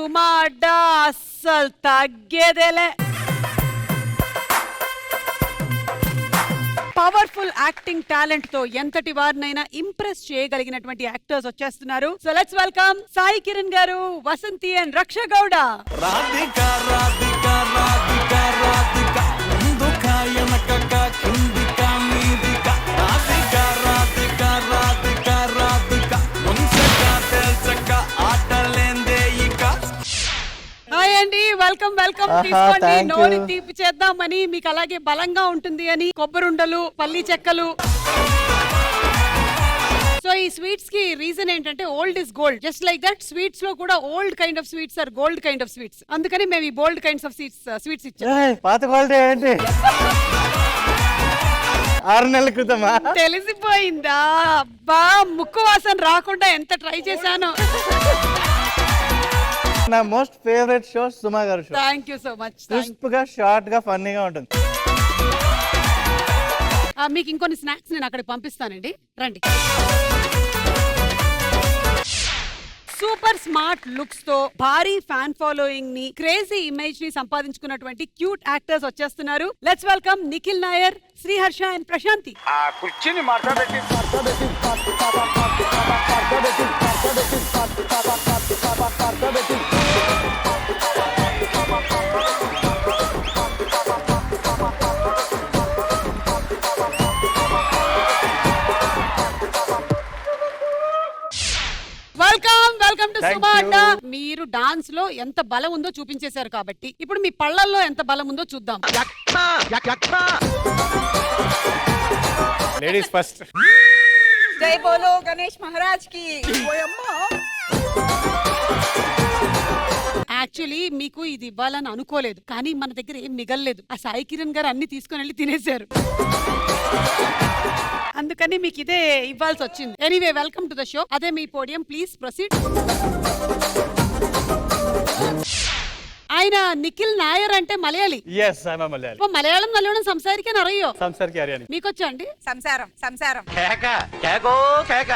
సుమా అడ్డా అస్సలు తగ్గేదేలే. Powerful acting talent తో ఎంతటి వారినైనా ఇంప్రెస్ చేయగలిగినటువంటి యాక్టర్స్ వచ్చేస్తున్నారు. So let's welcome Sai Kiran గారు, వసంతి అండ్ రక్ష గౌడ. హాయ్ అండి, వెల్కమ్ వెల్కమ్. తీసుకోండి, నోరు తీపి చేద్దామని, మీకు అలాగే బలంగా ఉంటుంది అని కొబ్బరుండలు, పల్లి చెక్కలు. సో ఈ స్వీట్స్ కి రీజన్ ఏంటంటే old is gold, just like that sweets లో కూడా old kind of sweets are gold kind of sweets. అందుకని మేము ఈ బోల్డ్ కైండ్స్ ఆఫ్ స్వీట్స్ ఇచ్చాం. పాత క్వాలిటీ ఏంటి? 6 నెలల క్రితమా? తెలిసిపోయిందా? అబ్బా, ముక్కు వాసన రాకుండా ఎంత ట్రై చేశాను. నా మోస్ట్ ఫేవరెట్ షో సుమా గారు show. Thank you so much. Crisp గా, షార్ట్ గా, ఫన్నీగా ఉంటుంది. మీకు ఇంకొన్ని స్నాక్స్ నేను అక్కడికి పంపిస్తానండి, రండి. సూపర్ స్మార్ట్ లుక్స్ తో భారీ ఫ్యాన్ ఫాలోయింగ్ ని, క్రేజీ ఇమేజ్ ని సంపాదించుకున్నటువంటి క్యూట్ యాక్టర్స్ వచ్చేస్తున్నారు. Let's welcome Nikhil Nair, Sriharsha and Prashanthi. కుర్చీని మాట్లాడేసి వెల్కమ్ టు సుమా అడ్డా. మీరు డాన్స్ లో ఎంత బలం ఉందో చూపించేశారు కాబట్టి ఇప్పుడు మీ పళ్ళల్లో ఎంత బలం ఉందో చూద్దాం. Ladies first. జై బోలో గణేష్ మహారాజ్ కి. యాక్చువల్లీ మీకు ఇది ఇవ్వాలని అనుకోలేదు, కానీ మన దగ్గర ఏం మిగల్లేదు. ఆ సాయి కిరణ్ గారు అన్ని తీసుకుని వెళ్ళి తినేశారు, అందుకని మీకు ఇదే ఇవ్వాల్సి వచ్చింది. Anyway, welcome to the show. అదే మీ పోడియం, ప్లీజ్ ప్రొసీడ్. ఆయన నిఖిల్ నాయర్ అంటే Malayali. yes I'm a malayali. Malayalam നല്ലോണം സംസാരിക്കാൻ അറിയോ? സംസാരിക്കാൻ അറിയാം. మీకొచ్చా అండి? సంసారం సంసారం. కేక కేకో కేక.